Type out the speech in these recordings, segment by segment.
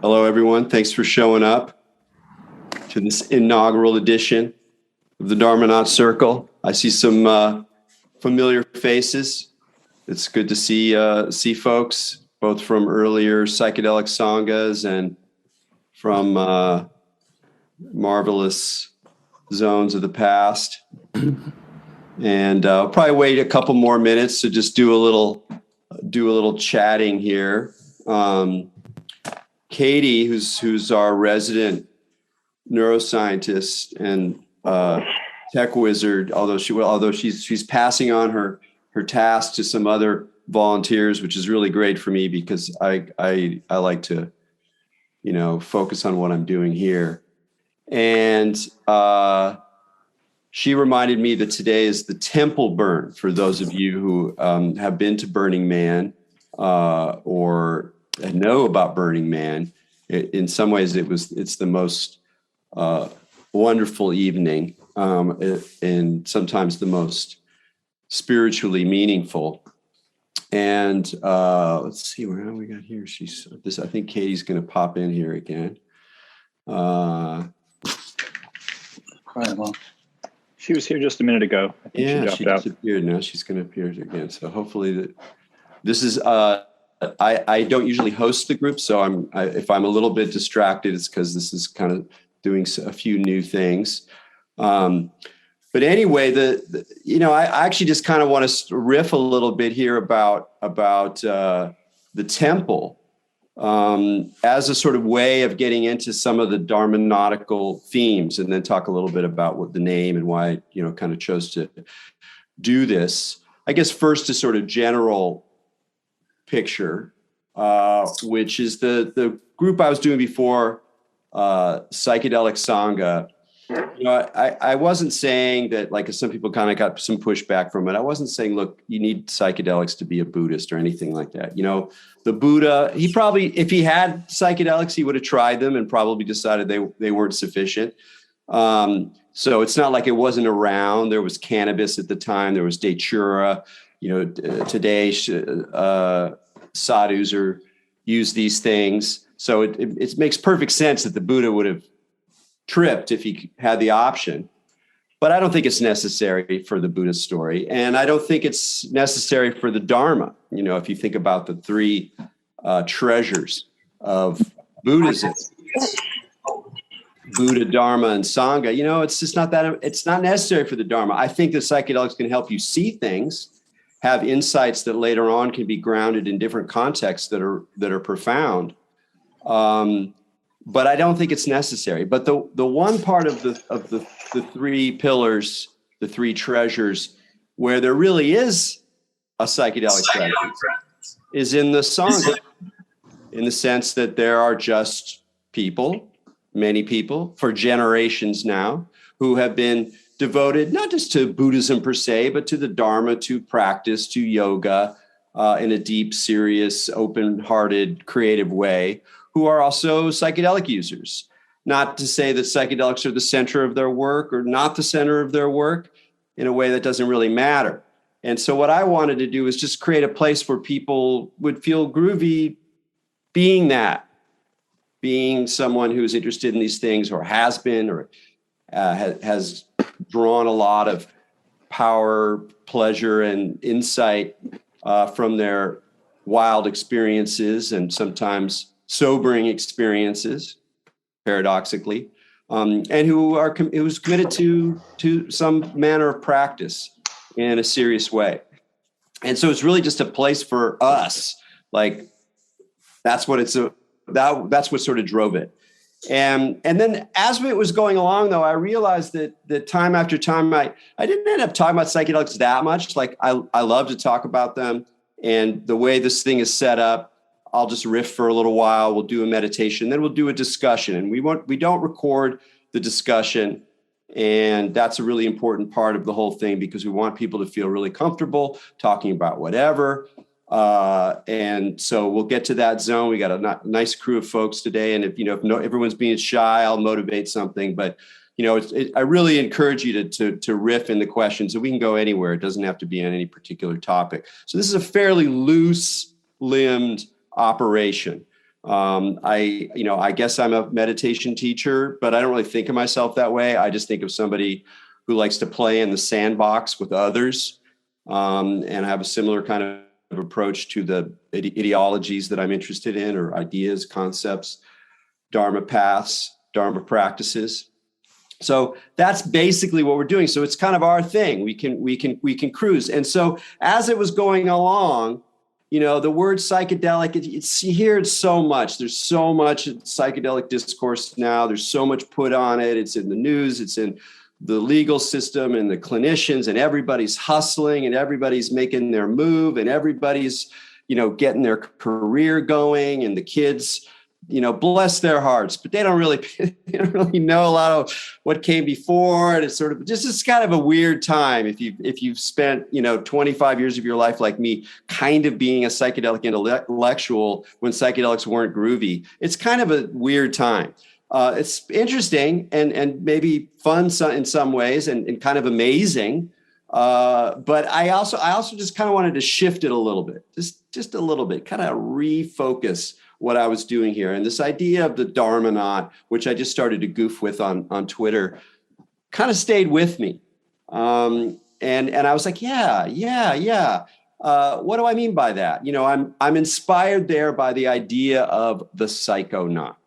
Hello, everyone. Thanks for showing up to this inaugural edition of the Dharmanaut Circle. I see some familiar faces. It's good to see folks, both from earlier psychedelic sanghas and from marvelous zones of the past. And I'll probably wait a couple more minutes to just do a little chatting here. Katie, who's our resident neuroscientist and tech wizard, although she's passing on her task to some other volunteers, which is really great for me because I like to, focus on what I'm doing here. And she reminded me that today is the temple burn for those of you who have been to Burning Man or know about Burning Man. In some ways, it's the most wonderful evening, and sometimes the most spiritually meaningful. And let's see, where we got here. I think Katie's going to pop in here again. Right, well, she was here just a minute ago. I think she disappeared. Now she's going to appear again. So hopefully this is. I don't usually host the group, so if I'm a little bit distracted, it's because this is kind of doing a few new things. But anyway, I actually just kind of want to riff a little bit here about the temple as a sort of way of getting into some of the Dharmanautical themes, and then talk a little bit about what the name and why kind of chose to do this. I guess first a sort of general picture, which is the group I was doing before, psychedelic sangha. I wasn't saying that, like some people kind of got some pushback from it. I wasn't saying, look, you need psychedelics to be a Buddhist or anything like that. The Buddha, he probably, if he had psychedelics, he would have tried them and probably decided they weren't sufficient. So it's not like it wasn't around. There was cannabis at the time. There was datura. Today sadhus use these things. So it makes perfect sense that the Buddha would have tripped if he had the option. But I don't think it's necessary for the Buddha story. And I don't think it's necessary for the Dharma. If you think about the three treasures of Buddhism, Buddha, Dharma, and Sangha, it's just it's not necessary for the Dharma. I think the psychedelics can help you see things, have insights that later on can be grounded in different contexts that are profound. But I don't think it's necessary. But the one part of the three pillars, the three treasures, where there really is a psychedelic presence is in the Sangha, in the sense that there are just many people for generations now, who have been devoted not just to Buddhism per se, but to the Dharma, to practice, to yoga, in a deep, serious, open-hearted, creative way, who are also psychedelic users. Not to say that psychedelics are the center of their work or not the center of their work, in a way that doesn't really matter. And so what I wanted to do is just create a place where people would feel groovy being someone who's interested in these things, or has been, or has drawn a lot of power, pleasure, and insight from their wild experiences and sometimes sobering experiences, paradoxically, and who's committed to some manner of practice in a serious way. And so it's really just a place for us. Like that's what sort of drove it. And then as it was going along, though, I realized that time after time, I didn't end up talking about psychedelics that much. Like I love to talk about them, and the way this thing is set up, I'll just riff for a little while. We'll do a meditation, then we'll do a discussion, and we don't record the discussion. And that's a really important part of the whole thing, because we want people to feel really comfortable talking about whatever. And so we'll get to that zone. We got a nice crew of folks today. And if everyone's being shy, I'll motivate something. But I really encourage you to riff in the questions, so we can go anywhere. It doesn't have to be on any particular topic. So this is a fairly loose-limbed operation. I guess I'm a meditation teacher, but I don't really think of myself that way. I just think of somebody who likes to play in the sandbox with others, and I have a similar kind of approach to the ideologies that I'm interested in, or ideas, concepts, Dharma paths, Dharma practices. So that's basically what we're doing. So it's kind of our thing. We can cruise. And so as it was going along, the word psychedelic, you hear it so much. There's so much psychedelic discourse now. There's so much put on it. It's in the news. It's in the legal system and the clinicians, and everybody's hustling and everybody's making their move and everybody's, getting their career going, and the kids, bless their hearts, but they don't really know a lot of what came before. And it's sort of just, it's kind of a weird time. If you've spent, 25 years of your life like me, kind of being a psychedelic intellectual when psychedelics weren't groovy, it's kind of a weird time. It's interesting and maybe fun in some ways and kind of amazing. But I also just kind of wanted to shift it a little bit, just a little bit, kind of refocus what I was doing here. And this idea of the Dharmanaut, which I just started to goof with on Twitter, kind of stayed with me. And I was like, yeah. What do I mean by that? I'm inspired there by the idea of the psychonaut.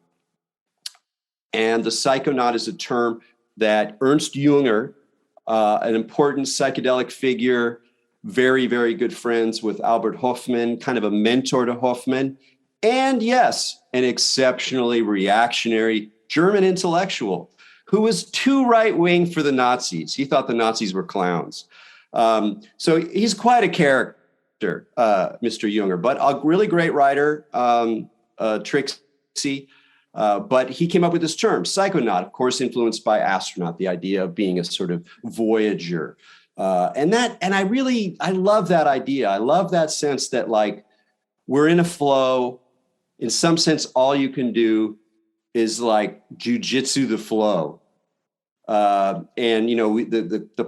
And the psychonaut is a term that Ernst Jünger, an important psychedelic figure, very, very good friends with Albert Hofmann, kind of a mentor to Hofmann, and yes, an exceptionally reactionary German intellectual who was too right-wing for the Nazis. He thought the Nazis were clowns. So he's quite a character, Mr. Jünger, but a really great writer, tricksy. But he came up with this term, psychonaut, of course, influenced by astronaut, the idea of being a sort of voyager. And I love that idea. I love that sense that, like, we're in a flow. In some sense, all you can do is like jujitsu the flow. The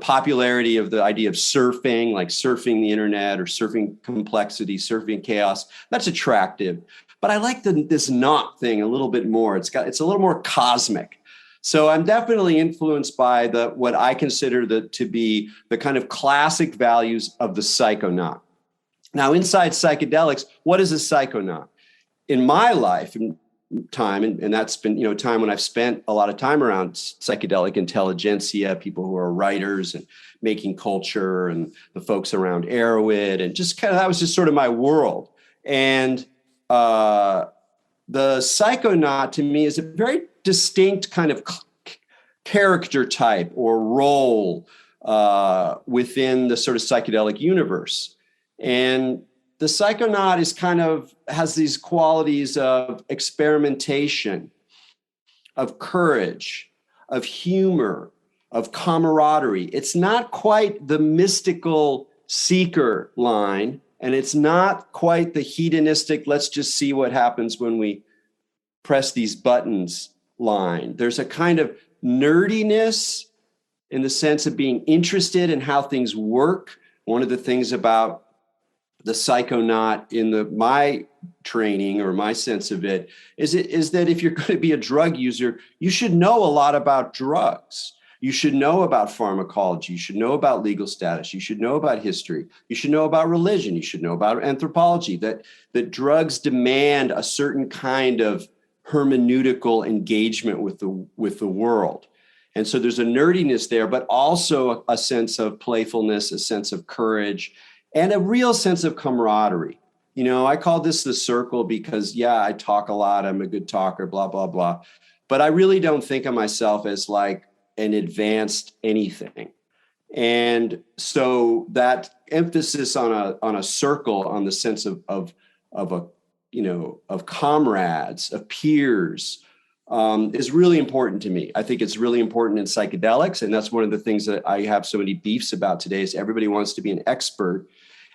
popularity of the idea of surfing, like surfing the internet or surfing complexity, surfing chaos, that's attractive. But I like this knot thing a little bit more. It's a little more cosmic. So I'm definitely influenced by what I consider to be the kind of classic values of the psychonaut. Now, inside psychedelics, what is a psychonaut? In my life and time, and that's been, time when I've spent a lot of time around psychedelic intelligentsia, people who are writers and making culture, and the folks around Erowid, and just kind of, that was just sort of my world. And the psychonaut to me is a very distinct kind of character type or role within the sort of psychedelic universe. And the psychonaut has these qualities of experimentation, of courage, of humor, of camaraderie. It's not quite the mystical seeker line, and it's not quite the hedonistic, let's just see what happens when we press these buttons line. There's a kind of nerdiness in the sense of being interested in how things work. One of the things about the psychonaut in my training, or my sense of it, is that if you're going to be a drug user, you should know a lot about drugs. You should know about pharmacology. You should know about legal status. You should know about history. You should know about religion. You should know about anthropology, that drugs demand a certain kind of hermeneutical engagement with the world. And so there's a nerdiness there, but also a sense of playfulness, a sense of courage, and a real sense of camaraderie. I call this the circle because, I talk a lot. I'm a good talker, blah, blah, blah. But I really don't think of myself as like an advanced anything. And so that emphasis on a circle, on the sense of comrades, of peers, is really important to me. I think it's really important in psychedelics. And that's one of the things that I have so many beefs about today, is everybody wants to be an expert.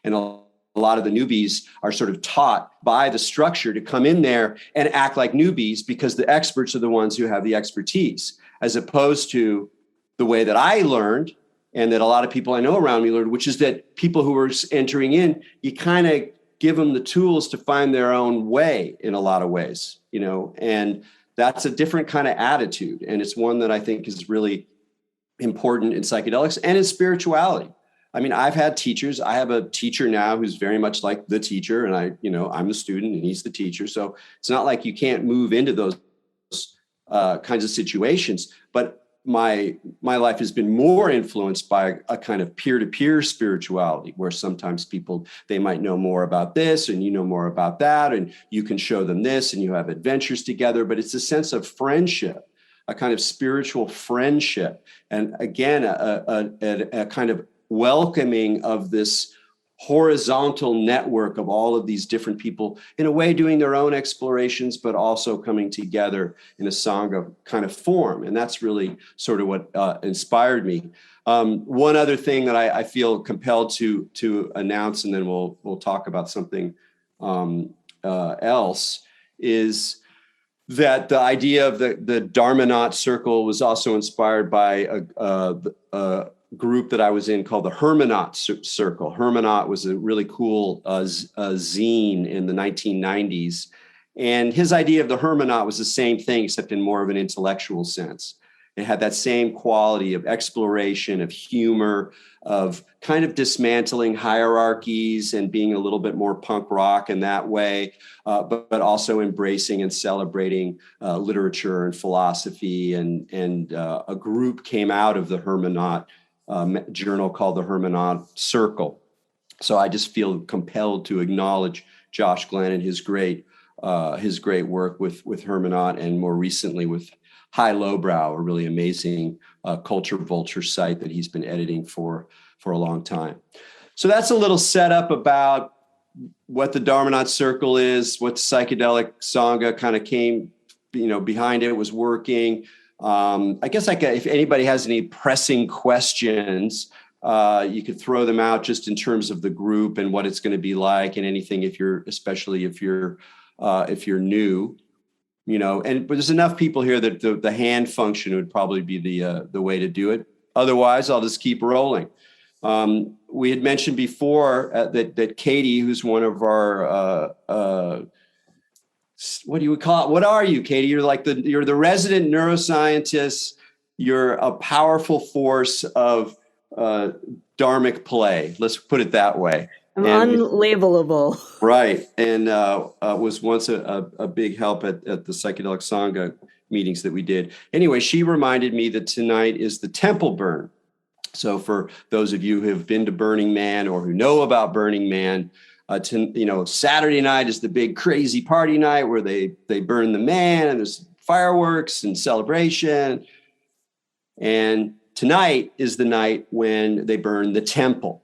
And a lot of the newbies are sort of taught by the structure to come in there and act like newbies, because the experts are the ones who have the expertise, as opposed to the way that I learned, and that a lot of people I know around me learned, which is that people who are entering in, you kind of give them the tools to find their own way in a lot of ways, and that's a different kind of attitude. And it's one that I think is really important in psychedelics and in spirituality. I mean, I've had teachers. I have a teacher now who's very much like the teacher, and I'm the student and he's the teacher. So it's not like you can't move into those kinds of situations. But my life has been more influenced by a kind of peer-to-peer spirituality, where sometimes people, they might know more about this and you know more about that, and you can show them this and you have adventures together. But it's a sense of friendship, a kind of spiritual friendship. And again, a kind of welcoming of this horizontal network of all of these different people, in a way doing their own explorations, but also coming together in a Sangha kind of form. And that's really sort of what inspired me. One other thing that I feel compelled to announce, and then we'll talk about something else, is that the idea of the Dharmanaut Circle was also inspired by a group that I was in called the Dharmanaut Circle. Dharmanaut was a really cool zine in the 1990s. And his idea of the Dharmanaut was the same thing, except in more of an intellectual sense. It had that same quality of exploration, of humor, of kind of dismantling hierarchies and being a little bit more punk rock in that way, but also embracing and celebrating literature and philosophy. And a group came out of the Dharmanaut journal called the Dharmanaut Circle. So I just feel compelled to acknowledge Josh Glenn and his great work with Dharmanaut, and more recently with High Lowbrow, a really amazing culture vulture site that he's been editing for a long time. So that's a little setup about what the Dharmanaut Circle is, what psychedelic Sangha kind of came, behind it, was working. I guess if anybody has any pressing questions, you could throw them out just in terms of the group and what it's going to be like, and anything especially if you're new. But there's enough people here that the hand function would probably be the way to do it. Otherwise, I'll just keep rolling. We had mentioned before that Katie, who's one of our, what do you call it? What are you, Katie? You're the resident neuroscientist. You're a powerful force of dharmic play. Let's put it that way. I'm unlabelable. Right. And was once a big help at the Psychedelic Sangha meetings that we did. Anyway, she reminded me that tonight is the temple burn. So for those of you who have been to Burning Man or who know about Burning Man, Saturday night is the big crazy party night where they burn the man and there's fireworks and celebration. And tonight is the night when they burn the temple.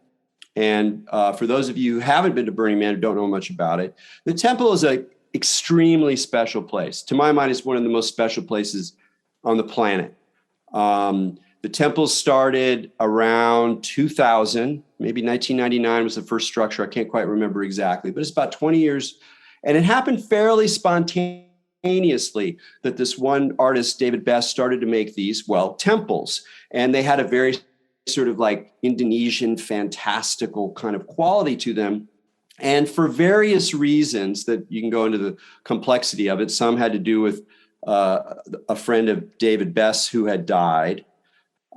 And for those of you who haven't been to Burning Man or don't know much about it, the temple is an extremely special place. To my mind, it's one of the most special places on the planet. The temple started around 2000, maybe 1999 was the first structure. I can't quite remember exactly, but it's about 20 years. And it happened fairly spontaneously that this one artist, David Best, started to make these, temples. And they had a very sort of like Indonesian fantastical kind of quality to them. And for various reasons that you can go into the complexity of it, some had to do with a friend of David Best who had died.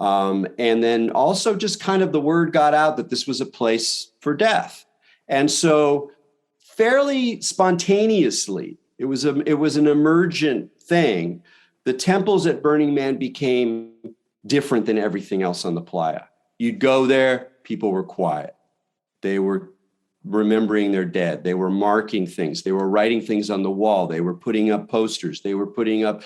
And then also just kind of the word got out that this was a place for death. And so fairly spontaneously, it was an emergent thing. The temples at Burning Man became different than everything else on the playa. You'd go there, people were quiet. They were remembering their dead. They were marking things. They were writing things on the wall. They were putting up posters. They were putting up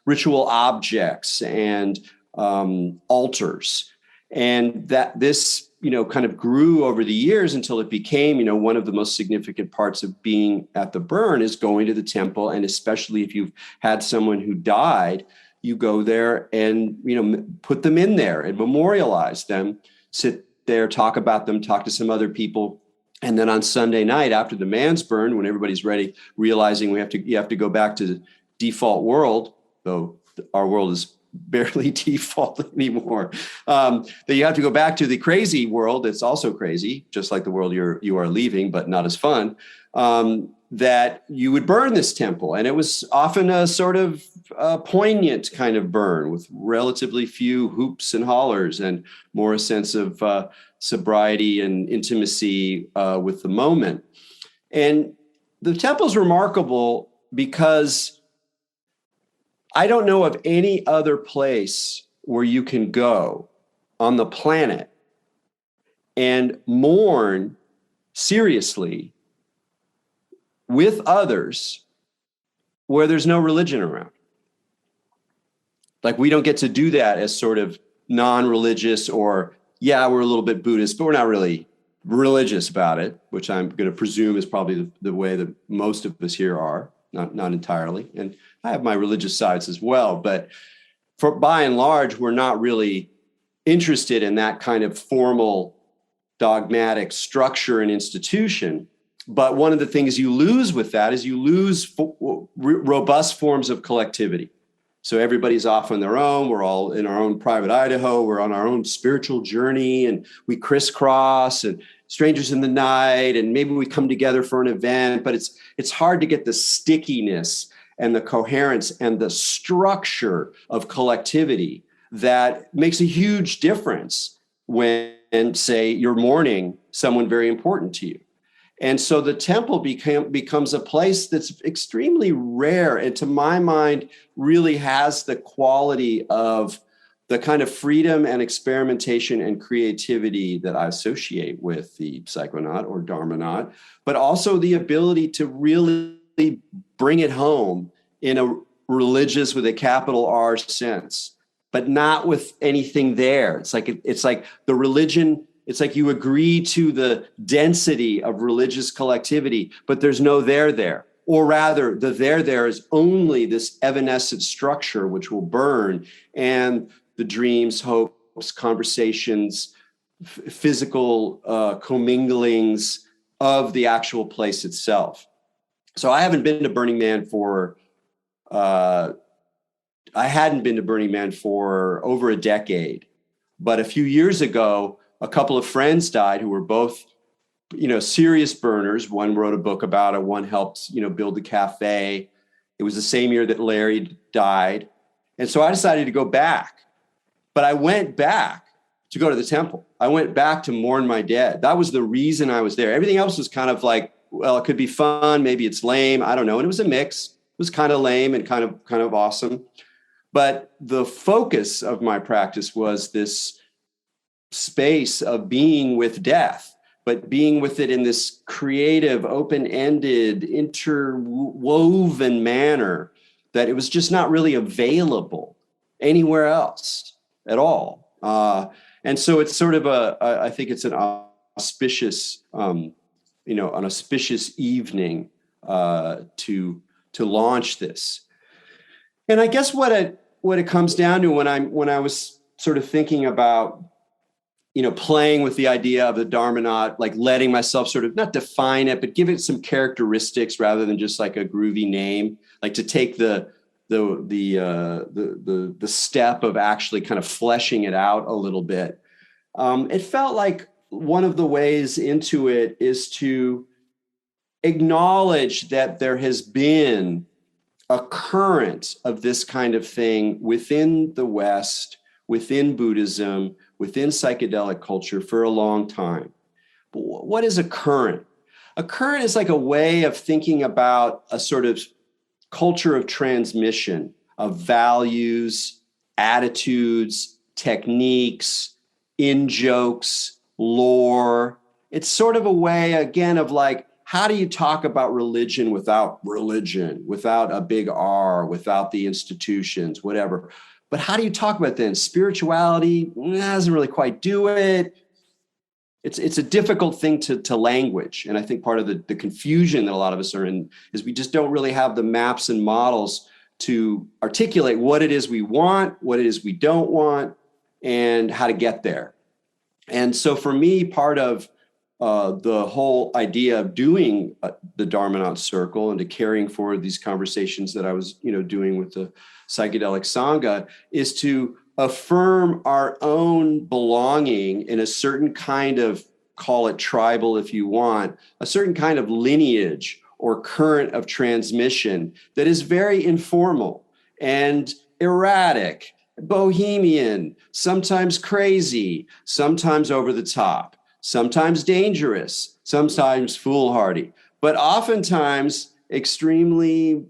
ritual objects and altars. And that this, kind of grew over the years until it became, one of the most significant parts of being at the burn is going to the temple. And especially if you've had someone who died, you go there and, put them in there and memorialize them, sit there, talk about them, talk to some other people. And then on Sunday night, after the man's burned, when everybody's ready, realizing you have to go back to the default world, though our world is barely default anymore. That you have to go back to the crazy world. It's also crazy, just like the world you are leaving, but not as fun. That you would burn this temple. And it was often a sort of poignant kind of burn with relatively few hoops and hollers and more a sense of sobriety and intimacy with the moment. And the temple's remarkable because I don't know of any other place where you can go on the planet and mourn seriously with others where there's no religion around. Like, we don't get to do that as sort of non-religious, or, yeah, we're a little bit Buddhist, but we're not really religious about it, which I'm going to presume is probably the way that most of us here are, not entirely. And I have my religious sides as well, but by and large, we're not really interested in that kind of formal dogmatic structure and institution. But one of the things you lose with that is you lose robust forms of collectivity. So everybody's off on their own. We're all in our own private Idaho. We're on our own spiritual journey, and we crisscross, and strangers in the night, and maybe we come together for an event. But it's hard to get the stickiness and the coherence and the structure of collectivity that makes a huge difference when, say, you're mourning someone very important to you. And so the temple becomes a place that's extremely rare, and to my mind, really has the quality of the kind of freedom and experimentation and creativity that I associate with the psychonaut or Dharmanaut, but also the ability to really bring it home in a religious, with a capital R, sense, but not with anything there. It's like the religion. It's like you agree to the density of religious collectivity, but there's no there. Or rather, the there is only this evanescent structure which will burn, and the dreams, hopes, conversations, physical comminglings of the actual place itself. So I haven't been to Burning Man I hadn't been to Burning Man for over a decade, but a few years ago, a couple of friends died who were both, serious burners. One wrote a book about it. One helped, build the cafe. It was the same year that Larry died. And so I decided to go back. But I went back to go to the temple. I went back to mourn my dead. That was the reason I was there. Everything else was kind of like, well, it could be fun. Maybe it's lame. I don't know. And it was a mix. It was kind of lame and kind of awesome. But the focus of my practice was this space of being with death, but being with it in this creative, open-ended, interwoven manner that it was just not really available anywhere else at all. And so it's sort of I think it's an auspicious, an auspicious evening to launch this. And I guess what it comes down to when I was sort of thinking about, playing with the idea of the Dharmanaut, like letting myself sort of not define it, but give it some characteristics rather than just like a groovy name, like to take the step of actually kind of fleshing it out a little bit. It felt like one of the ways into it is to acknowledge that there has been a current of this kind of thing within the West, within Buddhism, within psychedelic culture for a long time. But what is a current? A current is like a way of thinking about a sort of culture of transmission of values, attitudes, techniques, in-jokes, lore. It's sort of a way, again, of like, how do you talk about religion, without a big R, without the institutions, whatever? But how do you talk about then? Spirituality doesn't really quite do it. It's a difficult thing to language. And I think part of the confusion that a lot of us are in is we just don't really have the maps and models to articulate what it is we want, what it is we don't want, and how to get there. And so for me, part of the whole idea of doing the Dharmanaut Circle and to carrying forward these conversations that I was, doing with the psychedelic Sangha is to affirm our own belonging in a certain kind of, call it tribal if you want, a certain kind of lineage or current of transmission that is very informal and erratic, bohemian, sometimes crazy, sometimes over the top, sometimes dangerous, sometimes foolhardy, but oftentimes extremely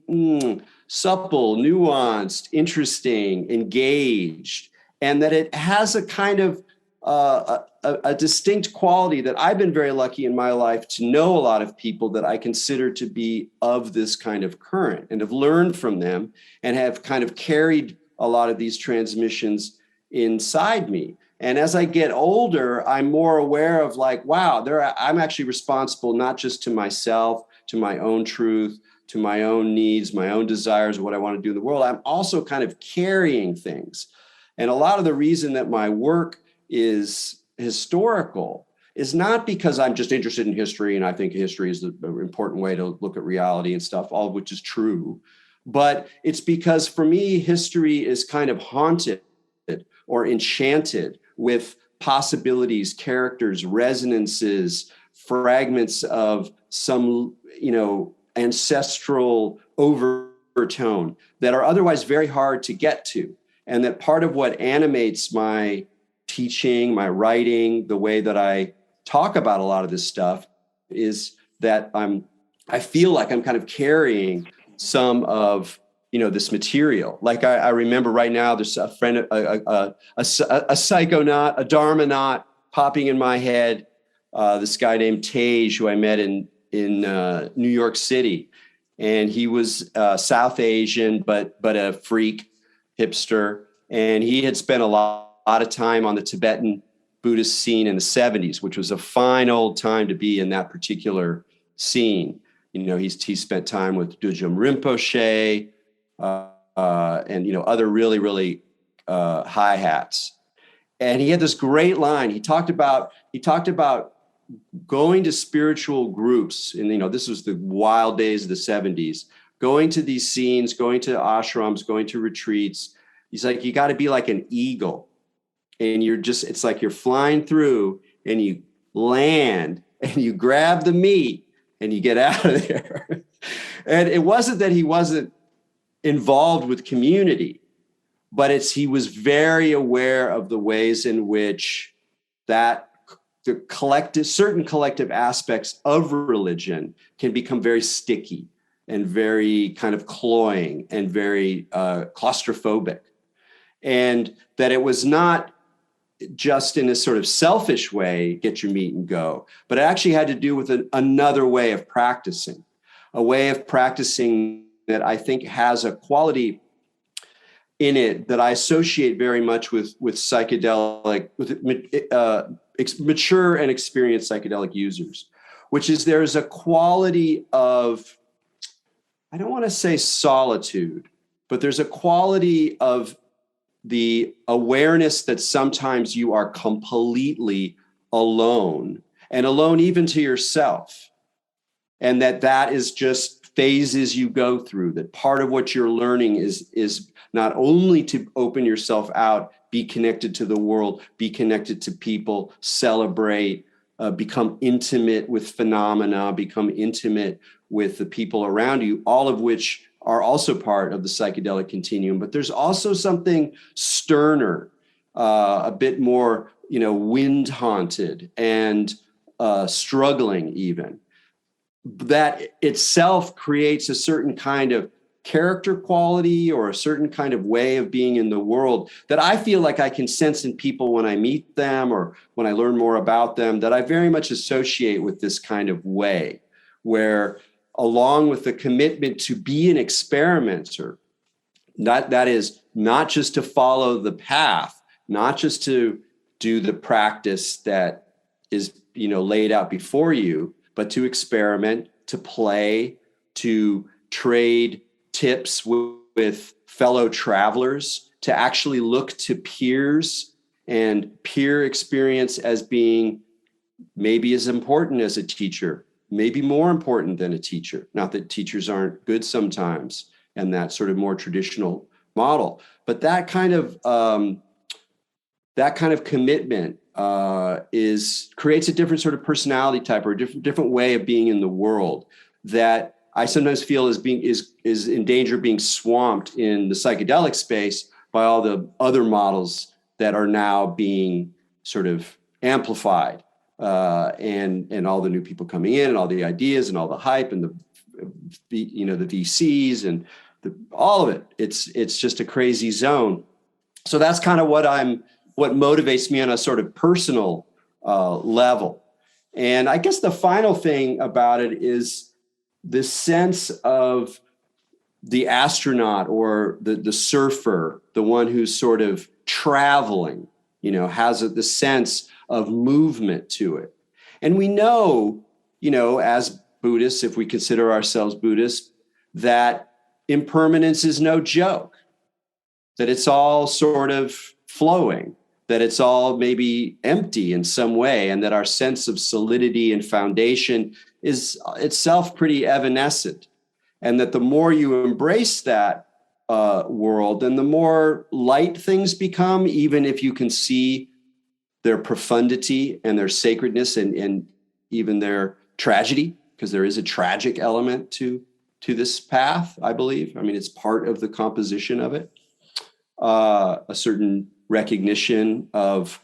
supple, nuanced, interesting, engaged, and that it has a kind of a distinct quality that I've been very lucky in my life to know a lot of people that I consider to be of this kind of current and have learned from them and have kind of carried a lot of these transmissions inside me. And as I get older, I'm more aware of like, wow, I'm actually responsible not just to myself, to my own truth, to my own needs, my own desires, what I want to do in the world. I'm also kind of carrying things. And a lot of the reason that my work is historical is not because I'm just interested in history and I think history is an important way to look at reality and stuff, all of which is true. But it's because for me, history is kind of haunted or enchanted with possibilities, characters, resonances, fragments of some, ancestral overtone that are otherwise very hard to get to. And that part of what animates my teaching, my writing, the way that I talk about a lot of this stuff is that I feel like I'm kind of carrying some of, this material. Like I remember right now, there's a friend, a psychonaut, a Dharmanaut popping in my head. This guy named Tej, who I met in New York City, and he was South Asian, but a freak hipster, and he had spent a lot of time on the Tibetan Buddhist scene in the 70s, which was a fine old time to be in that particular scene. He spent time with Dudjom Rinpoche and other really, really high hats. And he had this great line. He talked about going to spiritual groups, and this was the wild days of the 70s, going to these scenes, going to ashrams, going to retreats. He's like, you got to be like an eagle. And it's like you're flying through and you land and you grab the meat and you get out of there. And it wasn't that he wasn't involved with community, but he was very aware of the ways in which certain collective aspects of religion can become very sticky and very kind of cloying and very claustrophobic. And that it was not just in a sort of selfish way, get your meat and go, but it actually had to do with another way of practicing, a way of practicing that I think has a quality in it that I associate very much with psychedelic, with mature and experienced psychedelic users, which is there's a quality of, I don't want to say solitude, but there's a quality of the awareness that sometimes you are completely alone and alone even to yourself. And that is just phases you go through, that part of what you're learning is not only to open yourself out, be connected to the world, be connected to people, celebrate, become intimate with phenomena, become intimate with the people around you, all of which are also part of the psychedelic continuum. But there's also something sterner, a bit more, wind haunted and struggling even. That itself creates a certain kind of character quality or a certain kind of way of being in the world that I feel like I can sense in people when I meet them or when I learn more about them, that I very much associate with this kind of way where, along with the commitment to be an experimenter, that is not just to follow the path, not just to do the practice that is, laid out before you, but to experiment, to play, to trade tips with fellow travelers, to actually look to peers and peer experience as being maybe as important as a teacher, maybe more important than a teacher. Not that teachers aren't good sometimes, and that sort of more traditional model, but that kind of commitment creates a different sort of personality type, or a different way of being in the world that I sometimes feel is in danger of being swamped in the psychedelic space by all the other models that are now being sort of amplified, and all the new people coming in, and all the ideas, and all the hype, and the VCs, and all of it. It's just a crazy zone. So that's kind of what motivates me on a sort of personal level. And I guess the final thing about it is this sense of the astronaut, or the surfer, the one who's sort of traveling, has the sense of movement to it. And we know, as Buddhists, if we consider ourselves Buddhists, that impermanence is no joke, that it's all sort of flowing, that it's all maybe empty in some way, and that our sense of solidity and foundation is itself pretty evanescent. And that the more you embrace that world, then the more light things become, even if you can see their profundity and their sacredness, and even their tragedy, because there is a tragic element to this path, I believe. I mean, it's part of the composition of it. A certain recognition of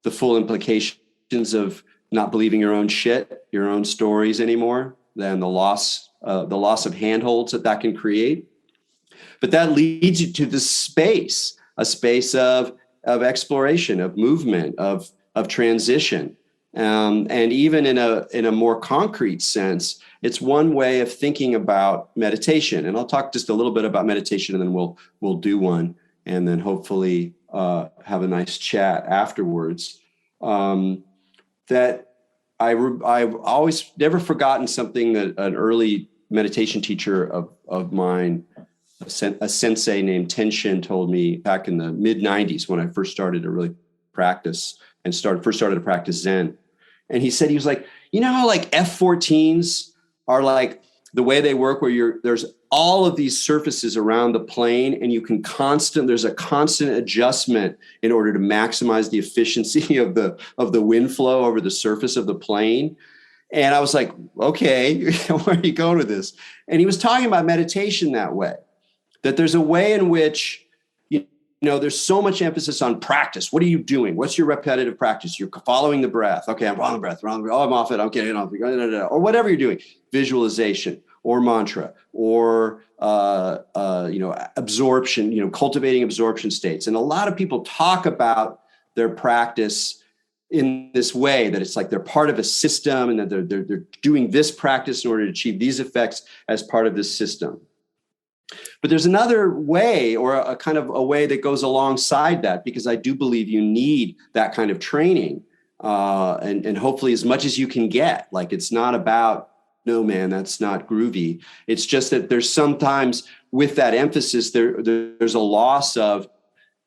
the full implications of not believing your own shit, your own stories anymore, then the loss of handholds that can create. But that leads you to this space, a space of exploration, of movement, of transition. And even in a more concrete sense, it's one way of thinking about meditation. And I'll talk just a little bit about meditation, and then we'll do one, and then hopefully have a nice chat afterwards. That I've always never forgotten something that an early meditation teacher of mine, a sensei named Tenshin, told me back in the mid 90s when I first started to really practice and first started to practice Zen. And he was like, how like F-14s are like the way they work, where there's all of these surfaces around the plane, and there's a constant adjustment in order to maximize the efficiency of the wind flow over the surface of the plane. And I was like, okay, where are you going with this? And he was talking about meditation that way, that there's a way in which, there's so much emphasis on practice. What are you doing? What's your repetitive practice? You're following the breath. Okay, I'm following the breath. Oh, I'm off it. I'm getting off it. Or whatever you're doing, visualization or mantra or, absorption, cultivating absorption states. And a lot of people talk about their practice in this way, that it's like they're part of a system, and that they're doing this practice in order to achieve these effects as part of this system. But there's another way, or a kind of a way that goes alongside that, because I do believe you need that kind of training, and hopefully as much as you can get. Like, it's not about, no, man, that's not groovy. It's just that there's sometimes with that emphasis, there's a loss of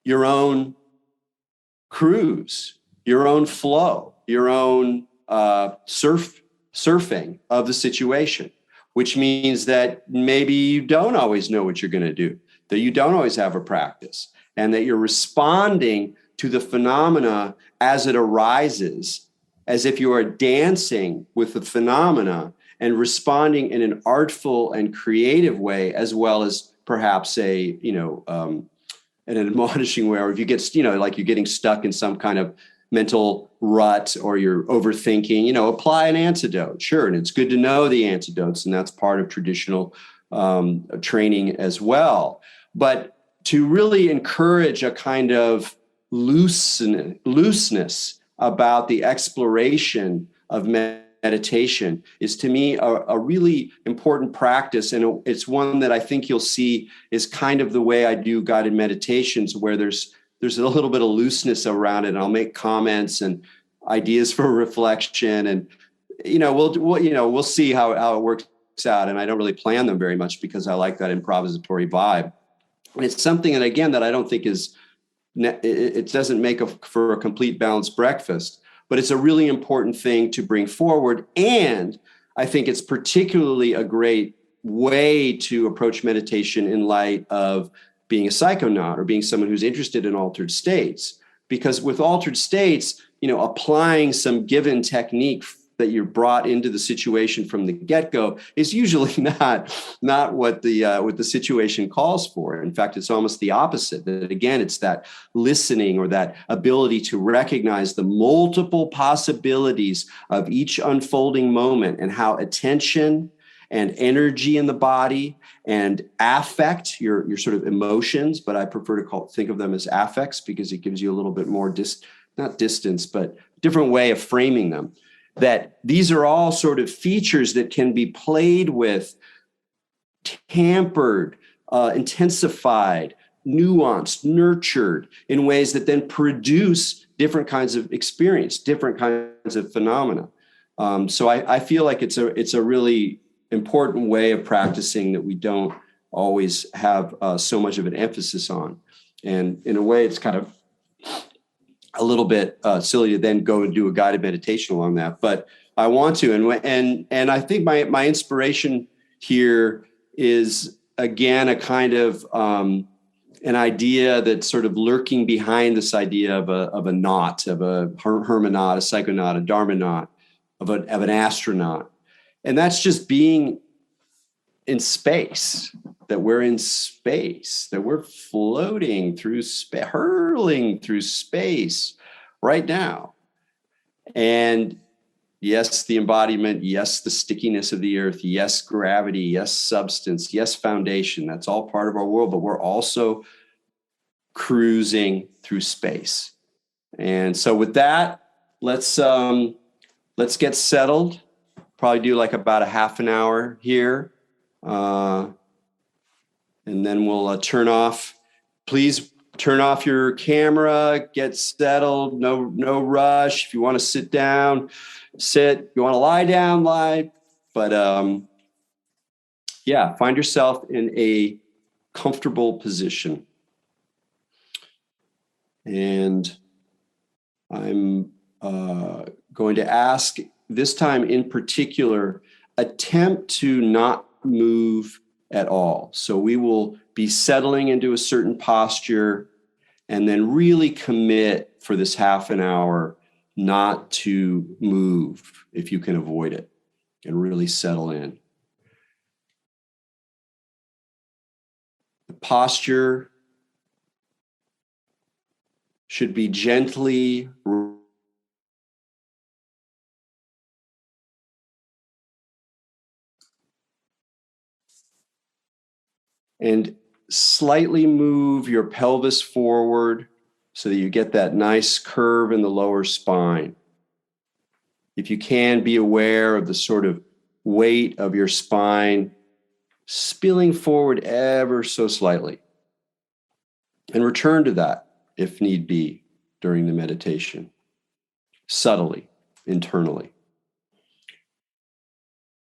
your own cruise, your own flow, your own surfing of the situation. Which means that maybe you don't always know what you're going to do, that you don't always have a practice, and that you're responding to the phenomena as it arises, as if you are dancing with the phenomena and responding in an artful and creative way, as well as perhaps an admonishing way. Or if you get, like you're getting stuck in some kind of mental rut, or you're overthinking, apply an antidote. Sure. And it's good to know the antidotes, and that's part of traditional training as well. But to really encourage a kind of looseness about the exploration of meditation is, to me, a really important practice. And it's one that I think you'll see is kind of the way I do guided meditations, where there's a little bit of looseness around it, and I'll make comments and ideas for reflection, and we'll see how it works out. And I don't really plan them very much, because I like that improvisatory vibe. And it's something that I don't think it doesn't make for a complete balanced breakfast, but it's a really important thing to bring forward. And I think it's particularly a great way to approach meditation in light of being a psychonaut or being someone who's interested in altered states. Because with altered states, applying some given technique that you're brought into the situation from the get-go is usually not what the situation calls for. In fact, it's almost the opposite. That again, it's that listening or that ability to recognize the multiple possibilities of each unfolding moment and how attention and energy in the body and affect, your sort of emotions, but I prefer to think of them as affects because it gives you a little bit more not distance, but different way of framing them. That these are all sort of features that can be played with, tampered, intensified, nuanced, nurtured in ways that then produce different kinds of experience, different kinds of phenomena. So I feel like it's a really important way of practicing that we don't always have so much of an emphasis on. And in a way, it's kind of a little bit silly to then go and do a guided meditation along that, but I want to. And I think my inspiration here is again a kind of an idea that's sort of lurking behind this idea of a naut, of a hermenaut, a psychonaut, a dharmanaut, of an astronaut, and that's just being in space. That we're in space, that we're floating through hurling through space right now. And yes, the embodiment, yes, the stickiness of the earth, yes, gravity, yes, substance, yes, foundation. That's all part of our world, but we're also cruising through space. And so with that, let's get settled. Probably do like about a half an hour here. And then we'll turn off. Please turn off your camera, get settled, no rush. If you want to sit down, sit. If you want to lie down, lie. But find yourself in a comfortable position. And I'm going to ask this time in particular, attempt to not move at all. So we will be settling into a certain posture and then really commit for this half an hour not to move if you can avoid it, and really settle in. The posture should be gently and slightly move your pelvis forward so that you get that nice curve in the lower spine. If you can, be aware of the sort of weight of your spine spilling forward ever so slightly. And return to that if need be during the meditation, subtly, internally.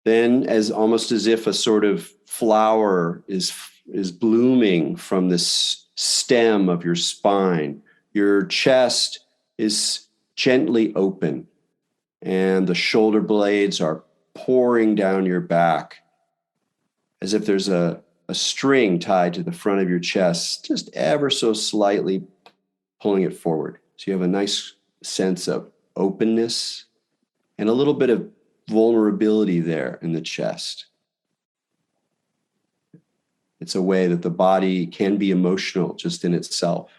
Then, almost as if a sort of flower is blooming from this stem of your spine, your chest is gently open and the shoulder blades are pouring down your back as if there's a string tied to the front of your chest, just ever so slightly pulling it forward. So you have a nice sense of openness and a little bit of vulnerability there in the chest. It's a way that the body can be emotional just in itself,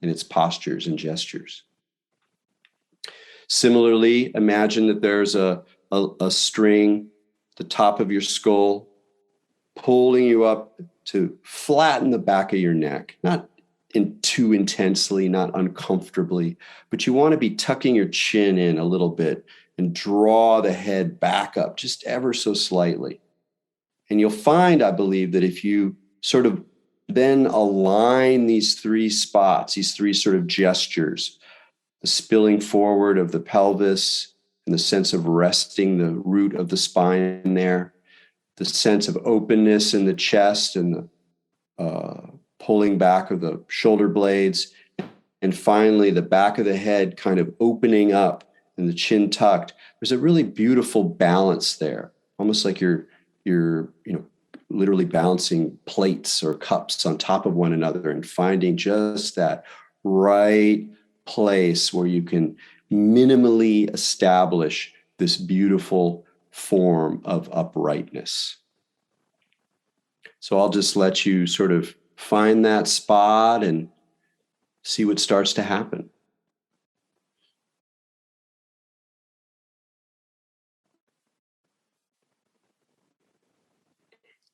in its postures and gestures. Similarly, imagine that there's a string, the top of your skull, pulling you up to flatten the back of your neck, not too intensely, not uncomfortably, but you want to be tucking your chin in a little bit and draw the head back up just ever so slightly. And you'll find, I believe, that if you sort of then align these three spots, these three sort of gestures, the spilling forward of the pelvis and the sense of resting the root of the spine there, the sense of openness in the chest and the pulling back of the shoulder blades, and finally the back of the head kind of opening up and the chin tucked, there's a really beautiful balance there, almost like you're literally balancing plates or cups on top of one another and finding just that right place where you can minimally establish this beautiful form of uprightness. So I'll just let you sort of find that spot and see what starts to happen.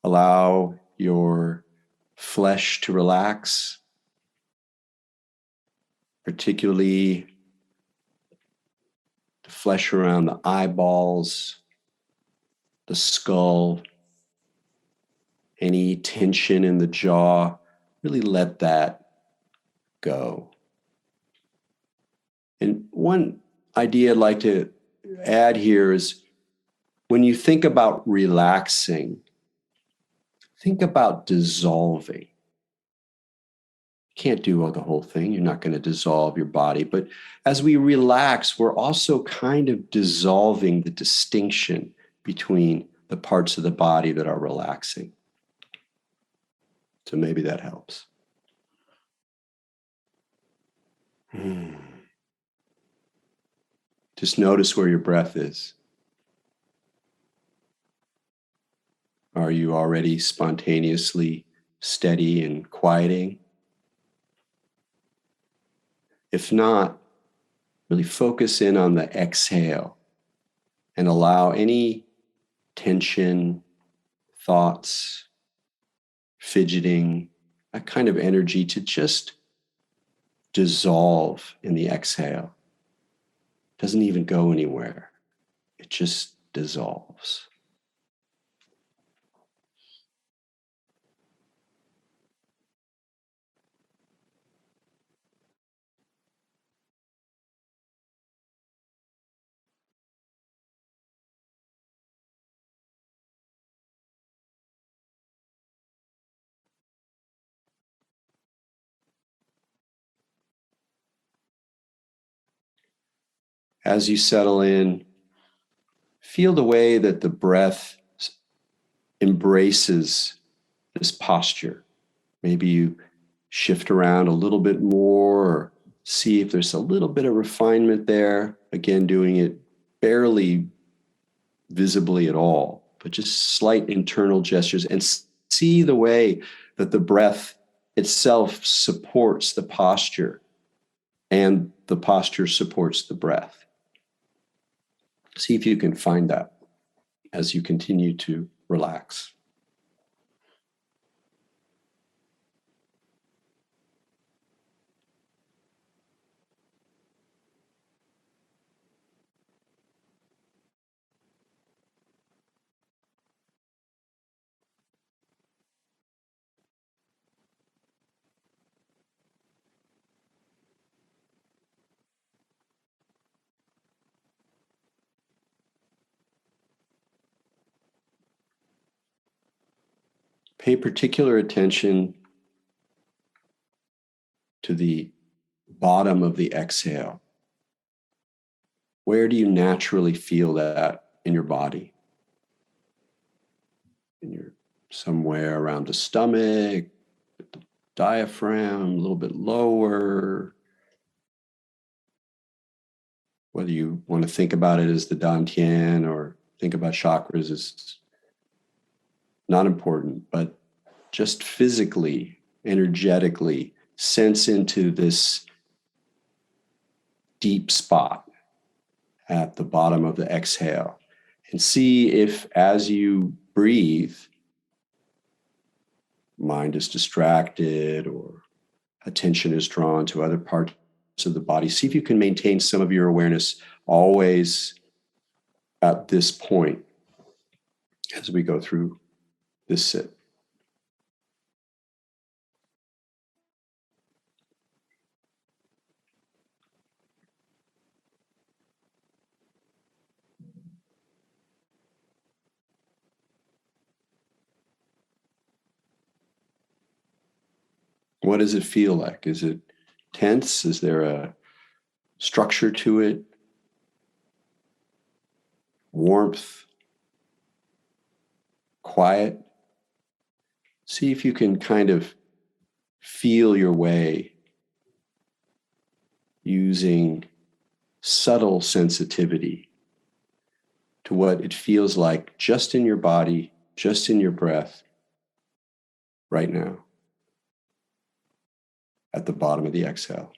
Allow your flesh to relax, particularly the flesh around the eyeballs, the skull, any tension in the jaw. Really let that go. And one idea I'd like to add here is when you think about relaxing, think about dissolving. You can't do the whole thing. You're not going to dissolve your body. But as we relax, we're also kind of dissolving the distinction between the parts of the body that are relaxing. So maybe that helps. Just notice where your breath is. Are you already spontaneously steady and quieting? If not, really focus in on the exhale and allow any tension, thoughts, fidgeting, that kind of energy to just dissolve in the exhale. It doesn't even go anywhere. It just dissolves. As you settle in, feel the way that the breath embraces this posture. Maybe you shift around a little bit more or see if there's a little bit of refinement there. Again, doing it barely visibly at all, but just slight internal gestures, and see the way that the breath itself supports the posture and the posture supports the breath. See if you can find that as you continue to relax. Pay particular attention to the bottom of the exhale. Where do you naturally feel that in your body? Somewhere around the stomach, the diaphragm, a little bit lower. Whether you want to think about it as the dantian or think about chakras is not important, but just physically, energetically sense into this deep spot at the bottom of the exhale and see if as you breathe, mind is distracted or attention is drawn to other parts of the body. See if you can maintain some of your awareness always at this point as we go through this sit. What does it feel like? Is it tense? Is there a structure to it? warmth, quiet. See if you can kind of feel your way using subtle sensitivity to what it feels like just in your body, just in your breath right now at the bottom of the exhale.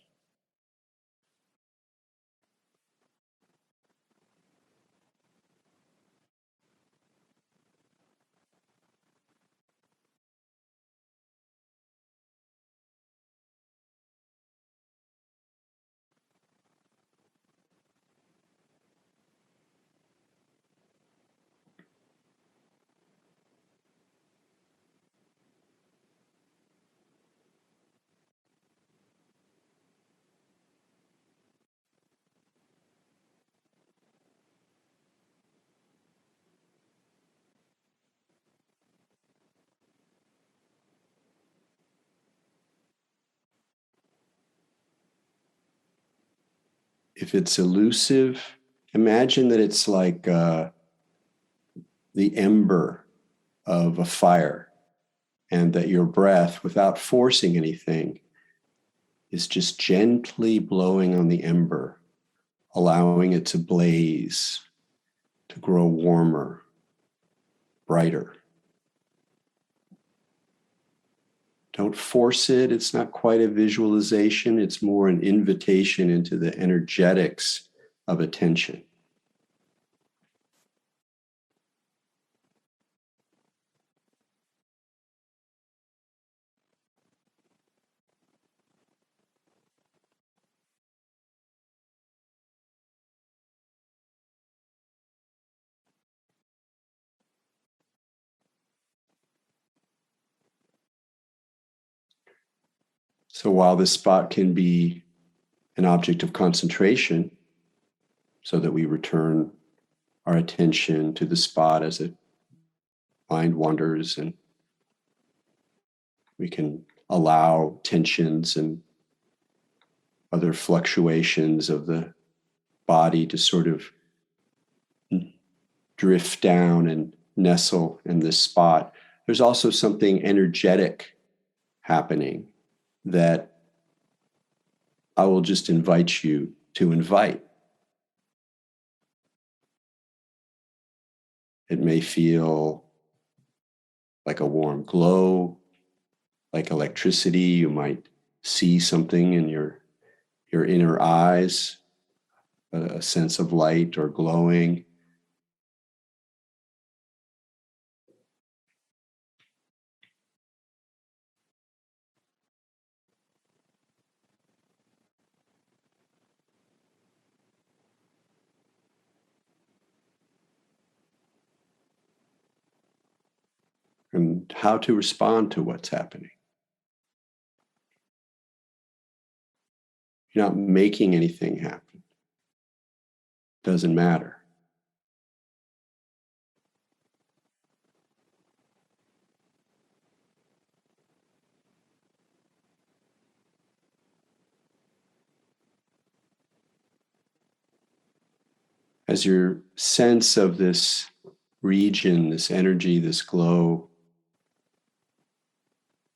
If it's elusive, imagine that it's like the ember of a fire, and that your breath, without forcing anything, is just gently blowing on the ember, allowing it to blaze, to grow warmer, brighter. Don't force it. It's not quite a visualization. It's more an invitation into the energetics of attention. So while this spot can be an object of concentration, so that we return our attention to the spot as it mind wanders, and we can allow tensions and other fluctuations of the body to sort of drift down and nestle in this spot. There's also something energetic happening that I will just invite you to invite. It may feel like a warm glow, like electricity. You might see something in your inner eyes, a sense of light or glowing. And how to respond to what's happening. You're not making anything happen. Doesn't matter. As your sense of this region, this energy, this glow,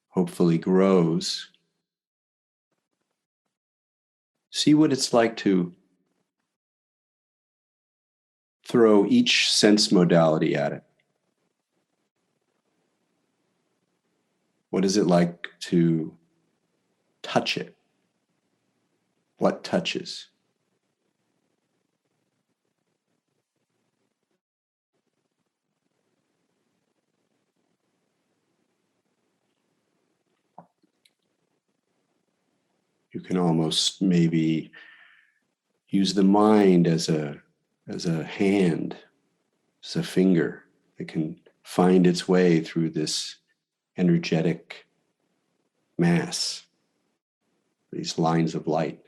hopefully grows, see what it's like to throw each sense modality at it. What is it like to touch it? What touches? You can almost maybe use the mind as a hand, as a finger that can find its way through this energetic mass, these lines of light.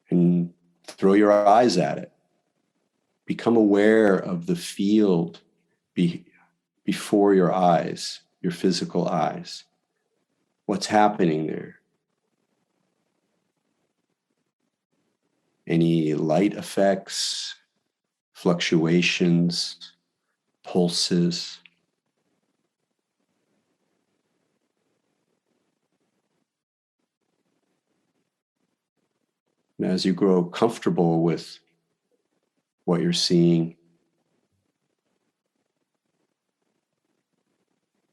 And throw your eyes at it. Become aware of the field before your eyes, your physical eyes. What's happening there? any light effects, fluctuations, pulses. And as you grow comfortable with what you're seeing,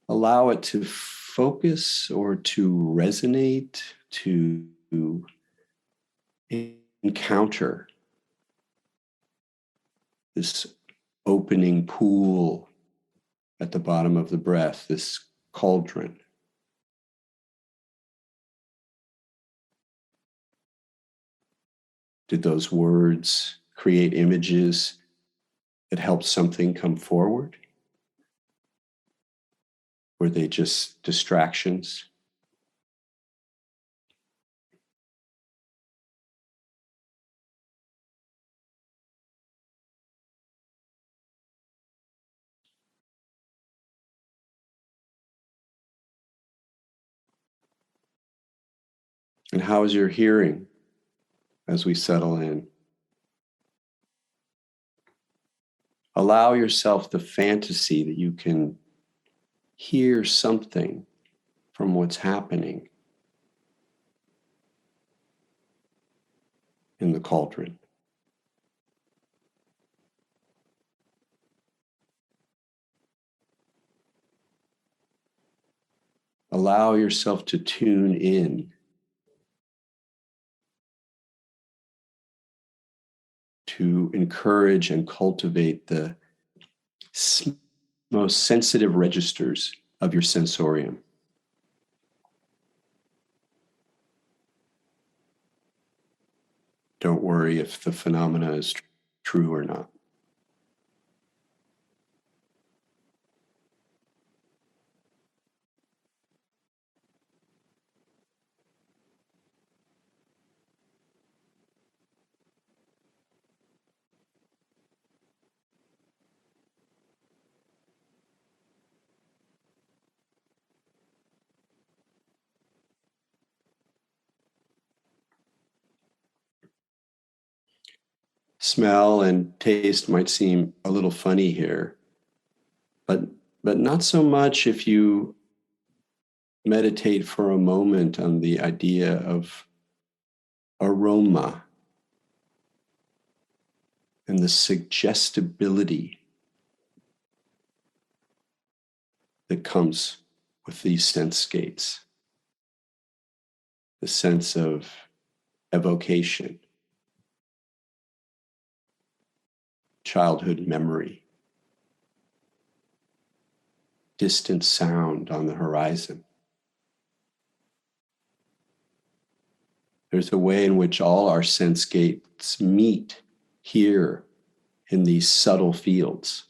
allow it to focus or to resonate, to encounter this opening pool at the bottom of the breath, this cauldron. Did those words create images that helped something come forward? Were they just distractions? And how is your hearing as we settle in? Allow yourself the fantasy that you can hear something from what's happening in the cauldron. Allow yourself to tune in to encourage and cultivate the most sensitive registers of your sensorium. Don't worry if the phenomena is true or not. Smell and taste might seem a little funny here, but not so much if you meditate for a moment on the idea of aroma and the suggestibility that comes with these sense gates, the sense of evocation, childhood memory, distant sound on the horizon. There's a way in which all our sense gates meet here in these subtle fields.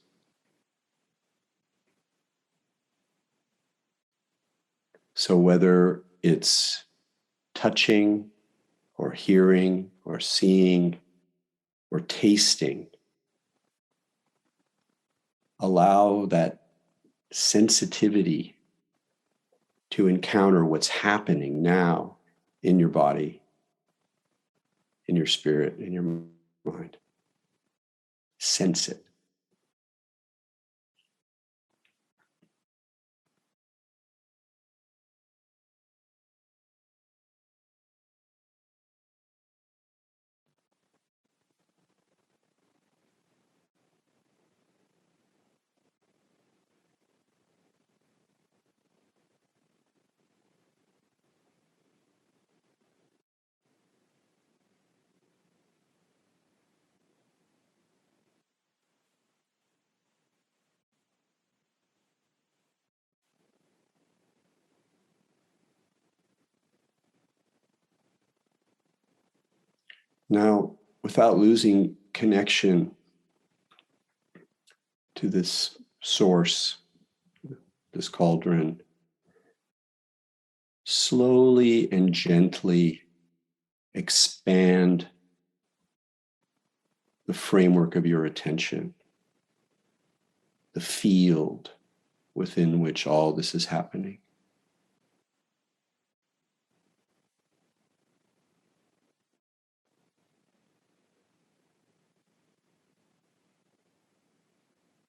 So whether it's touching or hearing or seeing or tasting, allow that sensitivity to encounter what's happening now in your body, in your spirit, in your mind. Sense it. Now, without losing connection to this source, this cauldron, slowly and gently expand the framework of your attention, the field within which all this is happening.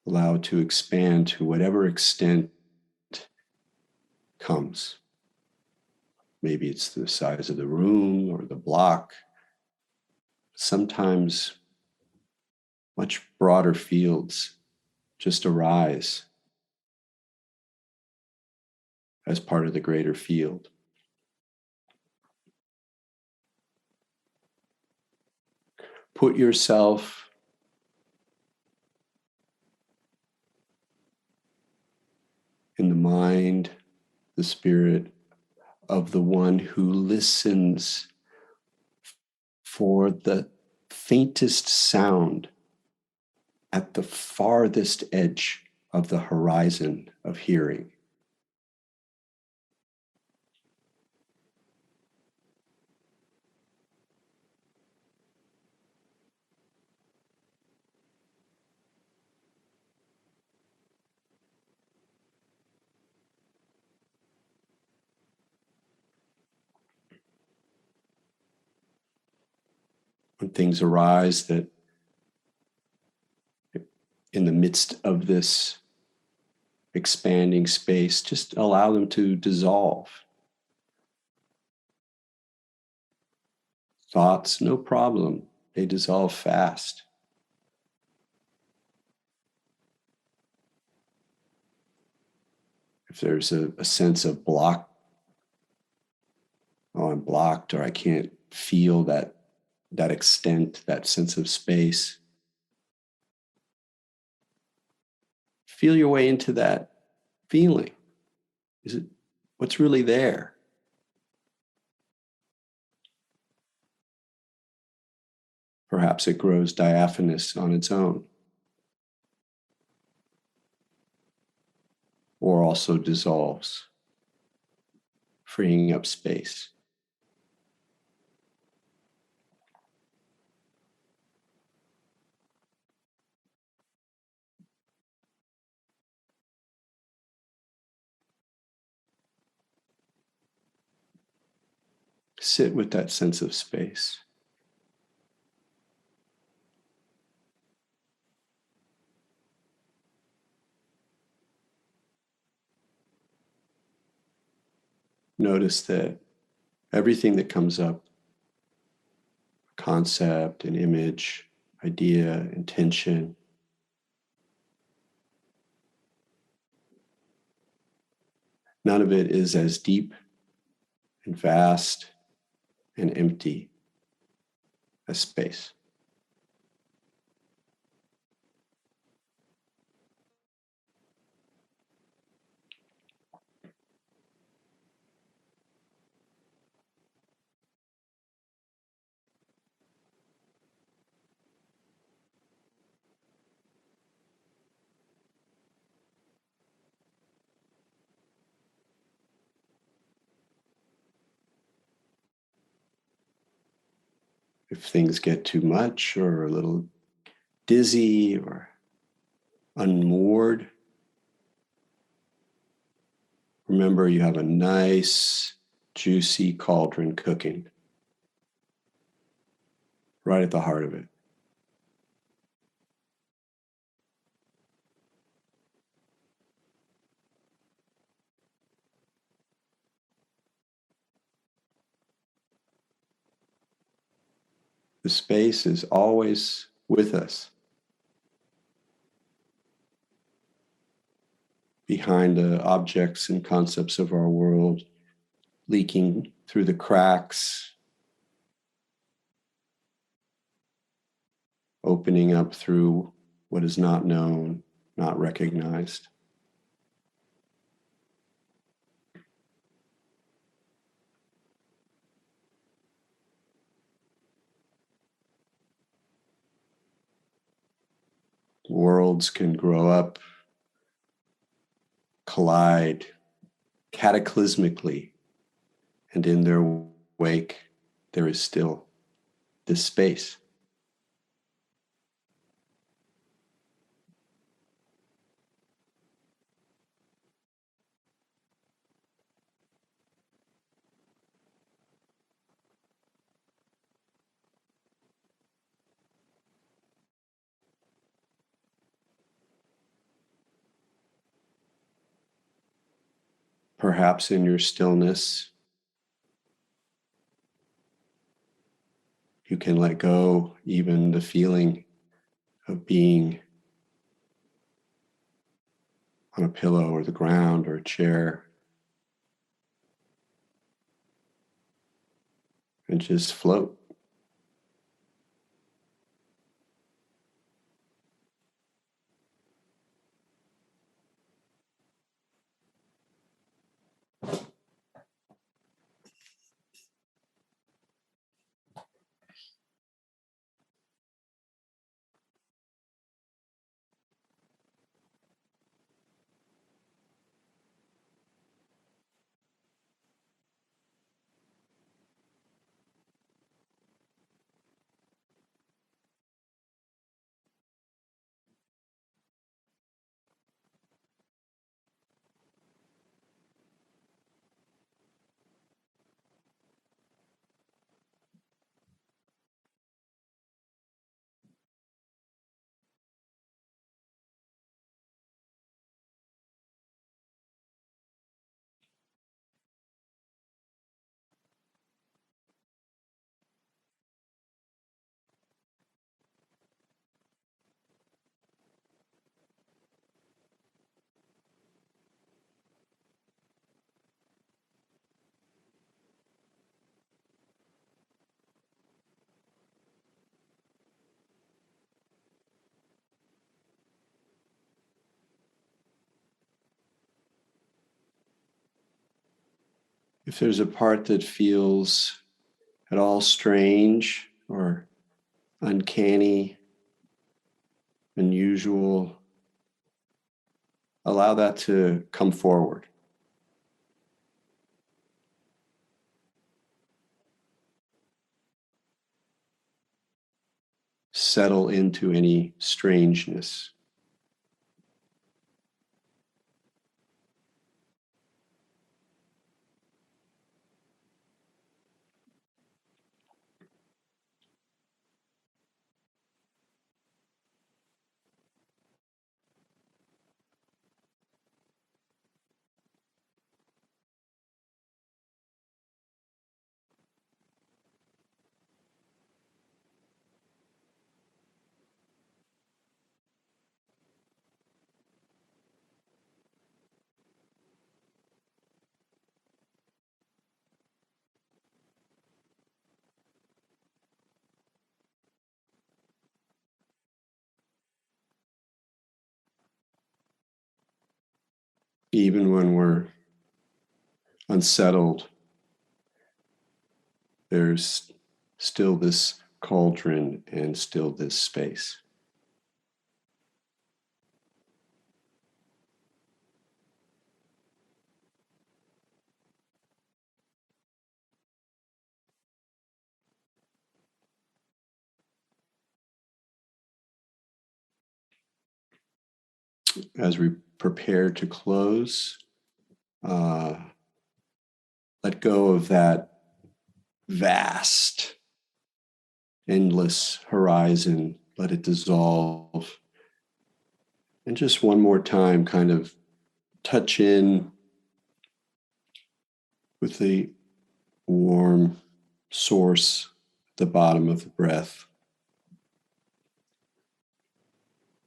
Allow it to expand to whatever extent comes. Maybe it's the size of the room or the block. Sometimes much broader fields just arise as part of the greater field. Put yourself in the mind, the spirit of the one who listens for the faintest sound at the farthest edge of the horizon of hearing. When things arise that in the midst of this expanding space, just allow them to dissolve. Thoughts, no problem. They dissolve fast. If there's a sense of block, oh, I'm blocked, or I can't feel that extent, that sense of space, feel your way into that feeling. Is it what's really there? Perhaps it grows diaphanous on its own, or also dissolves, freeing up space. Sit with that sense of space. Notice that everything that comes up, concept, an image, idea, intention, none of it is as deep and vast and empty as space. If things get too much or a little dizzy or unmoored, remember you have a nice, juicy cauldron cooking right at the heart of it. The space is always with us, behind the objects and concepts of our world, leaking through the cracks, opening up through what is not known, not recognized. Worlds can grow up, collide cataclysmically, and in their wake, there is still this space. perhaps in your stillness, you can let go even the feeling of being on a pillow or the ground or a chair, and just float. If there's a part that feels at all strange or uncanny, unusual, allow that to come forward. Settle into any strangeness. Even when we're unsettled, there's still this cauldron and still this space. As we prepare to close, let go of that vast, endless horizon. Let it dissolve. And just one more time, kind of touch in with the warm source at the bottom of the breath.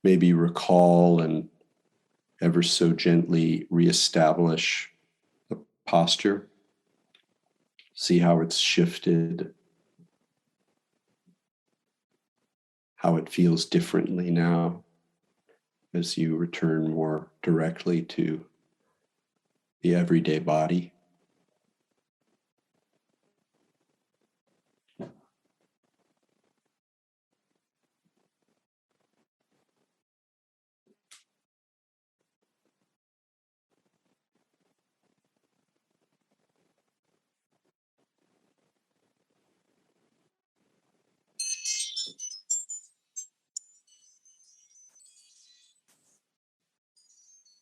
Maybe recall and ever so gently reestablish the posture. See how it's shifted, how it feels differently now as you return more directly to the everyday body.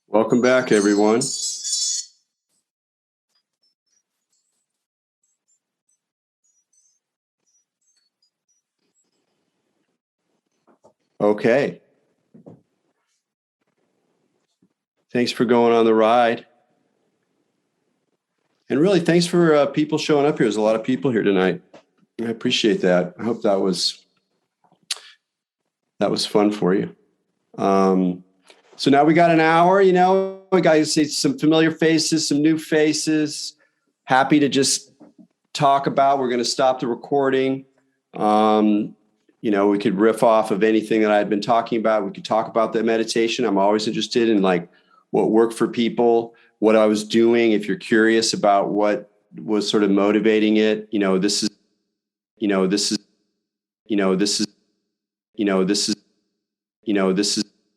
Welcome back, everyone. Okay. Thanks for going on the ride. And really, thanks for people showing up here. There's a lot of people here tonight. I appreciate that. I hope that was fun for you. So now we got an hour, we got to see some familiar faces, some new faces. Happy to just talk about. We're going to stop the recording. We could riff off of anything that I've been talking about. We could talk about the meditation. I'm always interested in like what worked for people, what I was doing. If you're curious about what was sort of motivating it, this is